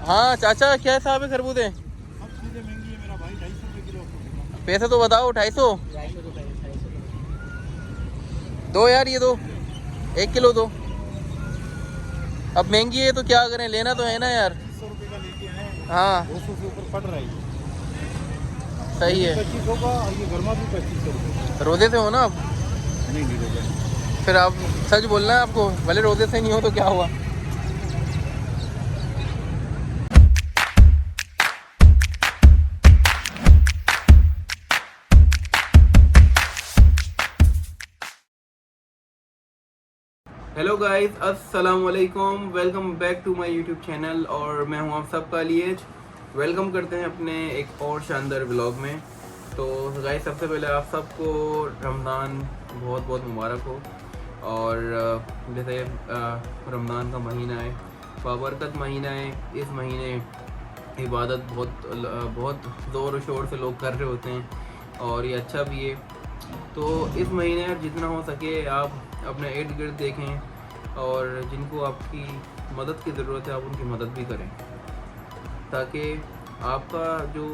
हाँ चाचा, क्या हिसाब है खरबूजे? अब चीजें महंगी है मेरा भाई, 250 रुपये किलो। पैसे तो बताओ। 250 दो यार, ये दो, 1 किलो दो। अब महंगी है तो क्या करें, लेना तो है ना यार। 2500 रुपये का लेके आए हैं, हाँ 200 से ऊपर पड़ रहा है। सही है। 2500 का, और ये गर्मा भी 2500 रुपये। रोजे से हो ना आप? नहीं नहीं रुपये। फिर आप सच बोलना है आपको, भले रोजे से नहीं हो तो क्या हुआ। हेलो गाइस, अस्सलाम वालेकुम, welcome back to my YouTube channel. और मैं हूं आप सबका लिए वेलकम करते हैं अपने एक और शानदार व्लॉग में। तो गाइस, सबसे पहले आप सबको रमज़ान बहुत बहुत मुबारक हो। और जैसे रमज़ान का महीना है, बाबरकत महीना है। इस महीने इबादत बहुत ज़ोर शोर से लोग कर रहे होते हैं और ये अच्छा भी है। तो इस महीने जितना हो सके आप अपने इर्द गिर्द देखें और जिनको आपकी मदद की ज़रूरत है आप उनकी मदद भी करें, ताकि आपका जो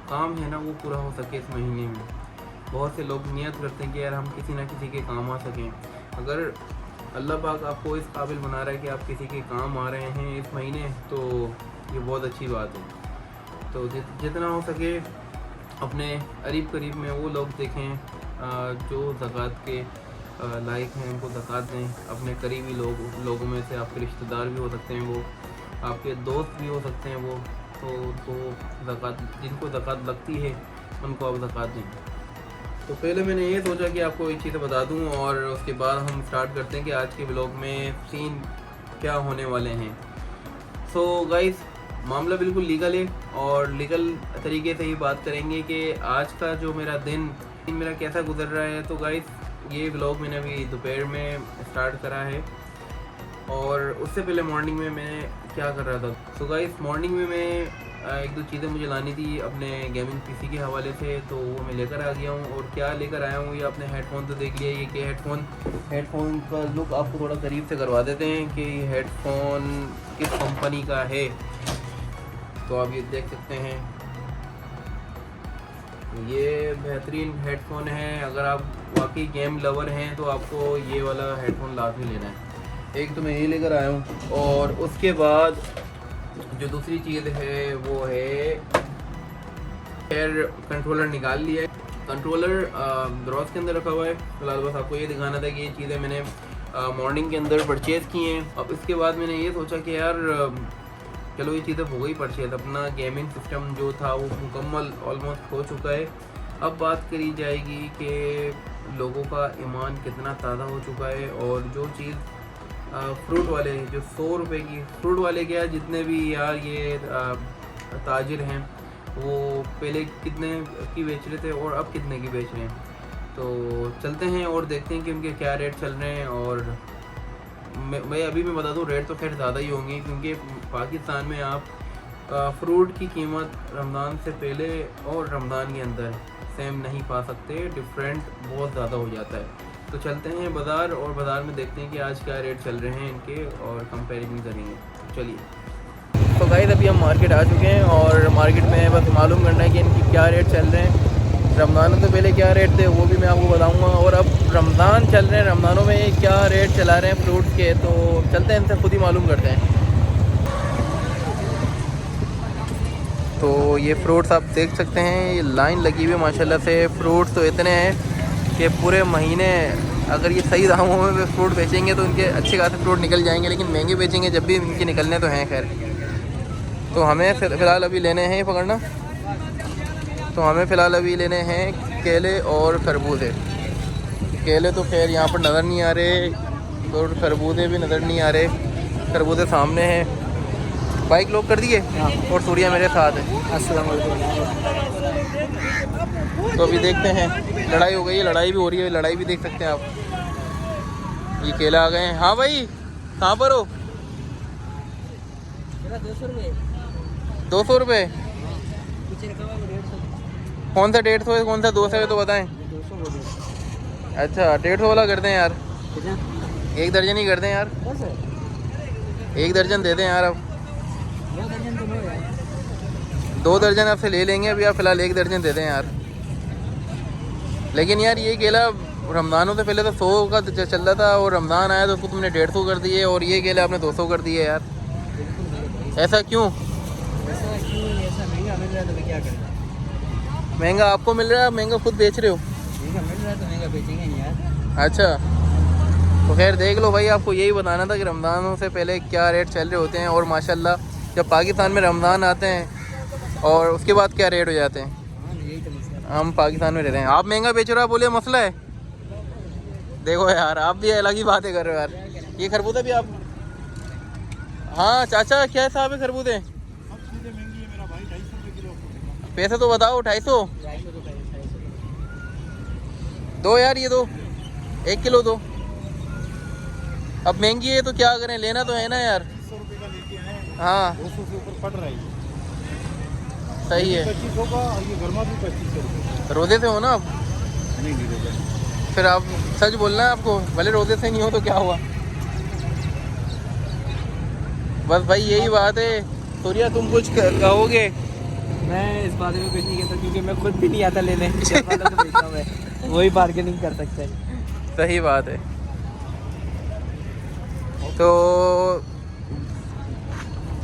काम है ना वो पूरा हो सके इस महीने में। बहुत से लोग नियत करते हैं कि यार हम किसी ना किसी के काम आ सकें। अगर अल्लाह पाक आपको इस काबिल बना रहा है कि आप किसी के काम आ रहे हैं इस महीने, तो ये बहुत अच्छी बात है। तो जितना हो सके अपने करीब करीब में वो लोग देखें जो ज़कात के लायक हैं, उनको ज़कात दें। अपने करीबी लोगों में से आपके रिश्तेदार भी हो सकते हैं, वो आपके दोस्त भी हो सकते हैं, वो तो ज़कात, जिनको ज़कात लगती है उनको आप ज़कात दें। तो पहले मैंने ये सोचा कि आपको एक चीज़ बता दूं और उसके बाद हम स्टार्ट करते हैं कि आज के ब्लॉग में सीन क्या होने वाले हैं। सो गाइस, मामला बिल्कुल लीगल है और लीगल तरीके से ही बात करेंगे कि आज का जो मेरा कैसा गुजर रहा है। तो गाइस, ये व्लॉग मैंने अभी दोपहर में स्टार्ट करा है और उससे पहले मॉर्निंग में मैं क्या कर रहा था। तो गाइस, मॉर्निंग में मैं एक दो चीज़ें मुझे लानी थी अपने गेमिंग पीसी के हवाले से, तो वो मैं लेकर आ गया हूँ। और क्या लेकर आया हूँ, ये अपने हेडफोन तो देख लिया। ये कि हेडफोन का लुक आपको थोड़ा करीब से करवा देते हैं कि हेडफोन किस कंपनी का है। तो आप ये देख सकते हैं, ये बेहतरीन हेडफोन है। अगर आप वाकई गेम लवर हैं तो आपको ये वाला हेडफोन लाजमी लेना है। एक तो मैं ये लेकर आया हूँ और उसके बाद जो दूसरी चीज़ है वो है एयर कंट्रोलर निकाल लिया है। कंट्रोलर ड्रॉज के अंदर रखा हुआ है। फिलहाल बस आपको ये दिखाना था कि ये चीज़ें मैंने मॉर्निंग के अंदर परचेज़ की हैं। अब इसके बाद मैंने ये सोचा कि यार चलो ये चीज़ें हो गई परचेज, अपना गेमिंग सिस्टम जो था वो मुकम्मल ऑलमोस्ट हो चुका है। अब बात करी जाएगी कि लोगों का ईमान कितना ताज़ा हो चुका है। और जो चीज़ फ्रूट वाले, जो 100 रुपये की फ्रूट वाले, क्या जितने भी यार ये ताजिर हैं, वो पहले कितने की बेच रहे थे और अब कितने की बेच रहे हैं। तो चलते हैं और देखते हैं कि उनके क्या रेट चल रहे हैं। और मैं अभी मैं बता दूं, रेट तो खैर ज़्यादा ही होंगे क्योंकि पाकिस्तान में आप फ्रूट की कीमत रमज़ान से पहले और रमज़ान के अंदर सेम नहीं पा सकते, डिफरेंट बहुत ज़्यादा हो जाता है। तो चलते हैं बाज़ार और बाज़ार में देखते हैं कि आज क्या रेट चल रहे हैं इनके और कंपेरिजन करेंगे। चलिए। तो गाइस, अभी हम मार्केट आ चुके हैं और मार्केट में बस मालूम करना है कि इनकी क्या रेट चल रहे हैं। रमज़ानों से पहले क्या रेट थे वो भी मैं आपको बताऊंगा, और अब रमज़ान चल रहे हैं, रमज़ानों में क्या रेट चला रहे हैं फ्रूट्स के। तो चलते हैं, इनसे खुद ही मालूम करते हैं। तो ये फ्रूट्स आप देख सकते हैं, ये लाइन लगी हुई है माशाल्लाह से। फ्रूट्स तो इतने हैं कि पूरे महीने अगर ये सही दामों में फ्रूट बेचेंगे तो इनके अच्छे खासे फ्रूट निकल जाएंगे, लेकिन महंगे बेचेंगे जब भी इनके निकलने तो हैं। खैर, तो हमें फ़िलहाल अभी लेने हैं, पकड़ना, तो हमें फ़िलहाल अभी लेने हैं केले और खरबूजे। केले तो खैर यहाँ पर नज़र नहीं आ रहे और खरबूजे भी नज़र नहीं आ रहे। खरबूजे सामने हैं। बाइक लॉक कर दिए और सूर्या मेरे साथ है। अस्सलाम वालेकुम। तो अभी देखते हैं, लड़ाई हो गई है, लड़ाई भी हो रही है, लड़ाई भी देख सकते हैं आप। ये केला आ गए हैं। हाँ भाई, कहाँ पर हो? 200 रुपये। 200 रुपये? कौन सा 150 है, कौन सा 200 है, तो बताएं। 200। अच्छा, 150 वाला कर दें यार। एक दर्जन ही कर दें यार, एक दर्जन दे दें यार। अब 2 दर्जन तो लो यार। 2 दर्जन आपसे ले लेंगे, अभी आप फ़िलहाल 1 दर्जन दे दें यार। लेकिन यार ये केला रमज़ानों से पहले तो 100 का चल रहा था, और रमज़ान आया तो उसको तुमने 150 कर दिए, और ये केला आपने 200 कर दिए यार। बिल्कुल गलत भाई। ऐसा क्यों? ऐसा क्यों, ऐसा महंगा मिल रहा है तो मैं क्या करूँ। महंगा आपको मिल रहा है, महंगा खुद बेच रहे हो। महंगा मिल रहा है तो महंगा बेचेंगे ही यार। अच्छा, तो खैर देख लो भाई, आपको यही बताना था कि रमज़ानों से पहले क्या रेट चल रहे होते हैं, और माशाल्लाह जब पाकिस्तान में रमज़ान आते हैं और उसके बाद क्या रेट हो जाते हैं। हाँ यही तो मसला है। हम पाकिस्तान में रहते हैं, आप महंगा बेच रहे हो, आप बोले मसला है। देखो यार, आप भी अलग ही बातें कर रहे हो यार। ये खरबूजा भी आप, हाँ चाचा क्या हिसाब है खरबूजे? महंगी है मेरा भाई, 250 रुपये किलो। पैसे तो बताओ। 250 250 तो 250। दो यार, ये दो 1 किलो दो। अब महंगी है तो क्या करें, लेना तो है ना यार। 100 रुपये का लेके आए, हाँ 200 से ऊपर पड़ रहा है। सही है। 2500 का, और ये गर्मा भी 2500 रुपये। रोजे से हो ना आप? नहीं रोजा। फिर आप सच बोलना है आपको, भले रोजे से नहीं हो तो क्या हुआ। बस भाई यही बात है। सूर्या तुम कुछ कहोगे? मैं इस बारे में कुछ नहीं कहता, क्योंकि मैं खुद भी नहीं आता लेने। जब वालों को बेचता हूं मैं, वही बार्गेनिंग कर सकता है। सही बात है। तो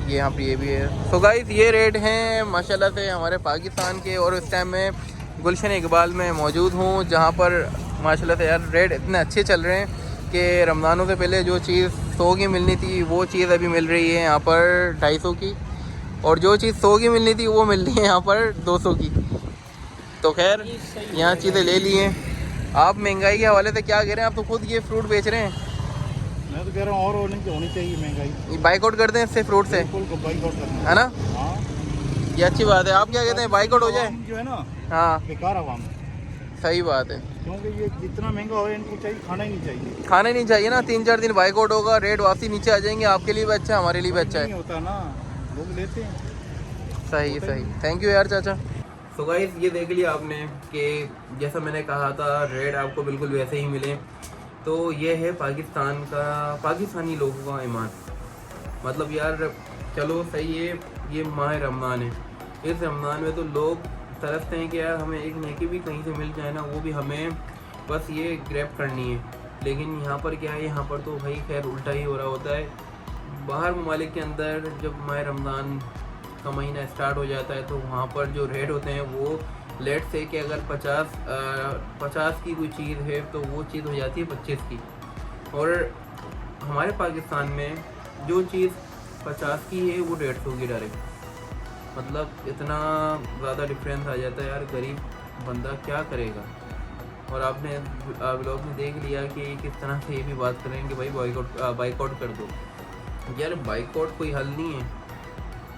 ये यहाँ पे ये भी है। तो गाइस ये रेट हैं माशाल्लाह से हमारे पाकिस्तान के, और इस टाइम मैं गुलशन इकबाल में मौजूद हूँ, जहाँ पर माशाल्लाह से यार रेट इतने अच्छे चल रहे हैं कि रमज़ानों से पहले जो चीज़ 100 की मिलनी थी वो चीज़ अभी मिल रही है यहाँ पर 250 की, और जो चीज़ 100 की मिलनी थी वो मिल रही है यहाँ पर 200 की। तो खैर यहाँ चीज़ें ले ली हैं। आप महंगाई के हवाले से क्या कह रहे हैं? आप तो खुद ये फ्रूट बेच रहे हैं। मैं तो कह रहा हूँ और होनी चाहिए महंगाई। बाइकआउट करते हैं इससे, फ्रूट से, बिल्कुल बाइकआउट करना है ना? हाँ, ये अच्छी बात है। आप क्या कहते हैं, बाइकआउट हो जाए? आवाम जो है ना, हाँ बेकार आवाम है। सही बात है। क्योंकि ये जितना महंगा हो इनको चाहिए, खाना ही नहीं चाहिए। खाना ही नहीं चाहिए ना। 3-4 दिन बाइकआउट होगा, रेट वापसी नीचे आ जाएंगे, आपके लिए भी अच्छा है, हमारे लिए भी अच्छा नहीं है। होता ना, लोग लेते हैं। सही सही, थैंक यू यार चाचा। सो गाइस ये देख लिया आपने कि जैसा मैंने कहा था रेट आपको बिल्कुल वैसे ही मिले। तो ये है पाकिस्तान का, पाकिस्तानी लोगों का ईमान। मतलब यार चलो सही है, ये माह रमज़ान है, इस रमज़ान में तो लोग तरसते हैं कि यार हमें एक नेकी भी कहीं से मिल जाए ना, वो भी हमें बस ये ग्रैब करनी है। लेकिन यहाँ पर क्या है, यहाँ पर तो भाई खैर उल्टा ही हो रहा होता है। बाहर ममालिक के अंदर जब माह रमज़ान का महीना स्टार्ट हो जाता है तो वहाँ पर जो रेट होते हैं वो लेट से कि अगर 50 की कोई चीज़ है तो वो चीज़ हो जाती है 25 की। और हमारे पाकिस्तान में जो चीज़ 50 की है वो 150 की डायरेक्ट। मतलब इतना ज़्यादा डिफरेंस आ जाता है यार, गरीब बंदा क्या करेगा। और आपने ब्लॉग में देख लिया कि किस तरह से ये भी बात करें कि भाई बाइकआउट कर दो। यार बाइकआउट कोई हल नहीं है,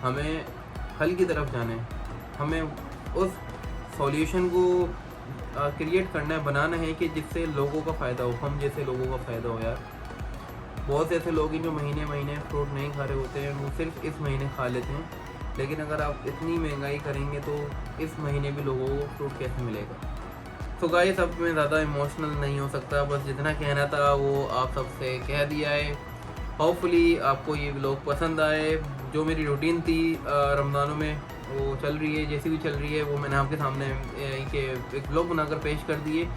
हमें हल की तरफ जाना है। हमें उस सॉल्यूशन को क्रिएट करना है, बनाना है कि जिससे लोगों का फ़ायदा हो, हम जैसे लोगों का फ़ायदा हो। यार बहुत से ऐसे लोग हैं जो महीने महीने फ्रूट नहीं खा रहे होते हैं, वो सिर्फ इस महीने खा लेते हैं। लेकिन अगर आप इतनी महंगाई करेंगे तो इस महीने भी लोगों को फ्रूट कैसे मिलेगा। तो गाइस अब मैं ज़्यादा इमोशनल नहीं हो सकता, बस जितना कहना था वो आप सबसे कह दिया है। होपफुली आपको ये व्लॉग पसंद आए। जो मेरी रूटीन थी रमज़ानों में वो चल रही है, जैसी भी चल रही है वो मैंने आपके सामने एक व्लॉग बनाकर पेश कर दिए।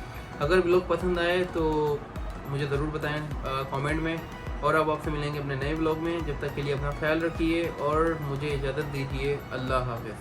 अगर व्लॉग पसंद आए तो मुझे ज़रूर बताएं कमेंट में। और अब आपसे मिलेंगे अपने नए व्लॉग में। जब तक के लिए अपना ख्याल रखिए और मुझे इजाज़त दीजिए। अल्लाह हाफ़िज़।